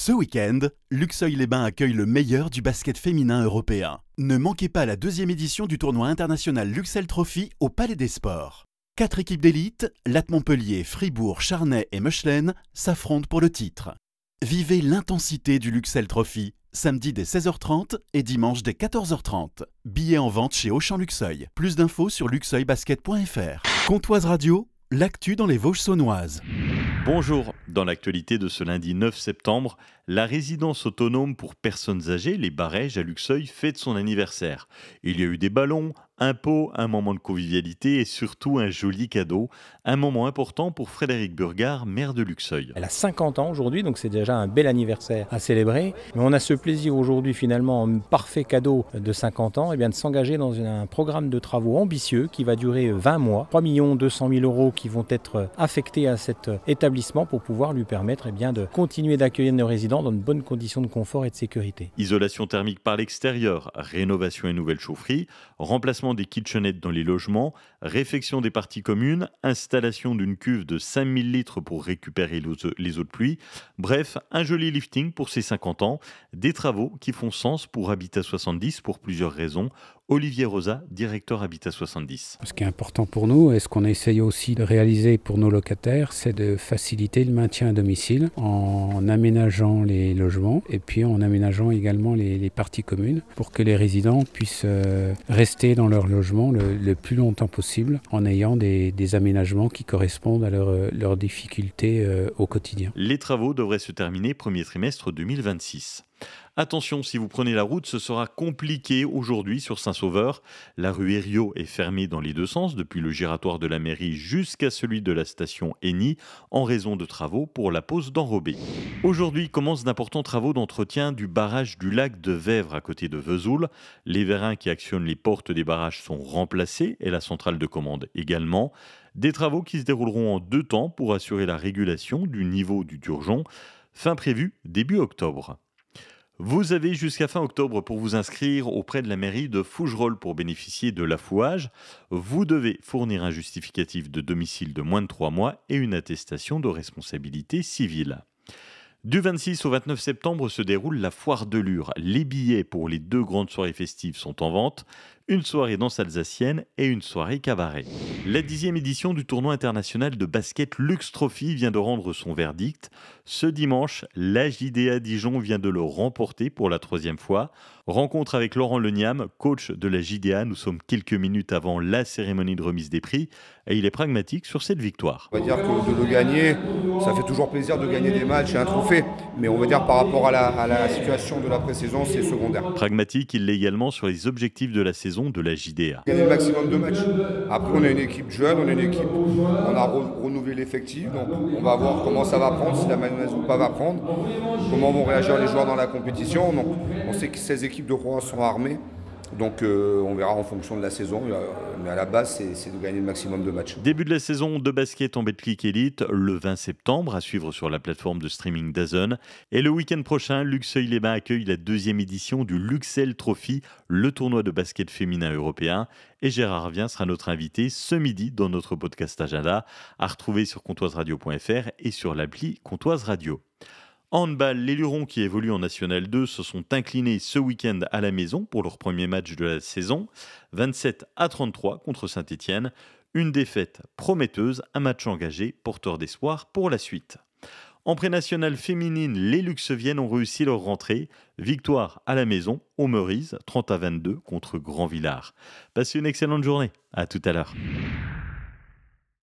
Ce week-end, Luxeuil-les-Bains accueille le meilleur du basket féminin européen. Ne manquez pas la deuxième édition du tournoi international Luxel Trophy au Palais des Sports. 4 équipes d'élite, Latte Montpellier, Fribourg, Charnay et Mechelen s'affrontent pour le titre. Vivez l'intensité du Luxel Trophy, samedi dès 16h30 et dimanche dès 14h30. Billets en vente chez Auchan Luxeuil. Plus d'infos sur luxeuilbasket.fr. Comtoise Radio, l'actu dans les Vosges saunoises. Bonjour, dans l'actualité de ce lundi 9 septembre, la résidence autonome pour personnes âgées, les Barèges à Luxeuil, fête son anniversaire. Il y a eu des ballons, un pot, un moment de convivialité et surtout un joli cadeau. Un moment important pour Frédéric Burgard, maire de Luxeuil. Elle a 50 ans aujourd'hui, donc c'est déjà un bel anniversaire à célébrer. Mais on a ce plaisir aujourd'hui finalement, un parfait cadeau de 50 ans, de s'engager dans un programme de travaux ambitieux qui va durer 20 mois. 3 200 000 € qui vont être affectés à cet établissement pour pouvoir lui permettre de continuer d'accueillir nos résidents dans de bonnes conditions de confort et de sécurité. Isolation thermique par l'extérieur, rénovation et nouvelles chaufferies, remplacement des kitchenettes dans les logements, réfection des parties communes, installation d'une cuve de 5000 litres pour récupérer les eaux de pluie. Bref, un joli lifting pour ses 50 ans, des travaux qui font sens pour Habitat 70 pour plusieurs raisons. Olivier Rosa, directeur Habitat 70. Ce qui est important pour nous et ce qu'on essaye aussi de réaliser pour nos locataires, c'est de faciliter le maintien à domicile en aménageant les logements et puis en aménageant également les parties communes pour que les résidents puissent rester dans leur logement le plus longtemps possible en ayant des aménagements qui correspondent à leurs difficultés au quotidien. Les travaux devraient se terminer premier trimestre 2026. Attention, si vous prenez la route, ce sera compliqué aujourd'hui sur Saint-Sauveur. La rue Herriot est fermée dans les deux sens, depuis le giratoire de la mairie jusqu'à celui de la station Eny, en raison de travaux pour la pose d'enrobés. Aujourd'hui commencent d'importants travaux d'entretien du barrage du lac de Vèvre à côté de Vesoul. Les vérins qui actionnent les portes des barrages sont remplacés et la centrale de commande également. Des travaux qui se dérouleront en 2 temps pour assurer la régulation du niveau du Turgeon. Fin prévue début octobre. Vous avez jusqu'à fin octobre pour vous inscrire auprès de la mairie de Fougerolles pour bénéficier de l'affouage. Vous devez fournir un justificatif de domicile de moins de 3 mois et une attestation de responsabilité civile. Du 26 au 29 septembre se déroule la foire de Lure. Les billets pour les 2 grandes soirées festives sont en vente. Une soirée danse alsacienne et une soirée cabaret. La 10e édition du tournoi international de basket Lux Trophy vient de rendre son verdict. Ce dimanche, la JDA Dijon vient de le remporter pour la 3e fois. Rencontre avec Laurent Leniam, coach de la JDA. Nous sommes quelques minutes avant la cérémonie de remise des prix et il est pragmatique sur cette victoire. On va dire que de le gagner, ça fait toujours plaisir de gagner des matchs et un trophée. Mais on va dire par rapport à la situation de la pré-saison, c'est secondaire. Pragmatique, il l'est également sur les objectifs de la saison de la JDA. Gagner le maximum de matchs. Après, on a une équipe jeune, on a une équipe, on a renouvelé l'effectif, donc on va voir comment ça va prendre, si la maison pas va prendre, comment vont réagir les joueurs dans la compétition. Donc, on sait que ces équipes de Rouen sont armées. Donc on verra en fonction de la saison, mais à la base c'est de gagner le maximum de matchs. Début de la saison de basket en Betclic Elite le 20 septembre, à suivre sur la plateforme de streaming DAZN. Et le week-end prochain, Luxeuil-les-Bains accueille la 2e édition du Luxel Trophy, le tournoi de basket féminin européen. Et Gérard Vien sera notre invité ce midi dans notre podcast Agenda, à retrouver sur comtoiseradio.fr et sur l'appli Comtoise Radio. Handball, les Lurons qui évoluent en National 2 se sont inclinés ce week-end à la maison pour leur premier match de la saison, 27-33 contre Saint-Étienne. Une défaite prometteuse, un match engagé, porteur d'espoir pour la suite. En pré-nationale féminine, les Luxeuviennes ont réussi leur rentrée. Victoire à la maison, au Meurize, 30-22 contre Grand-Villard. Passez une excellente journée. À tout à l'heure.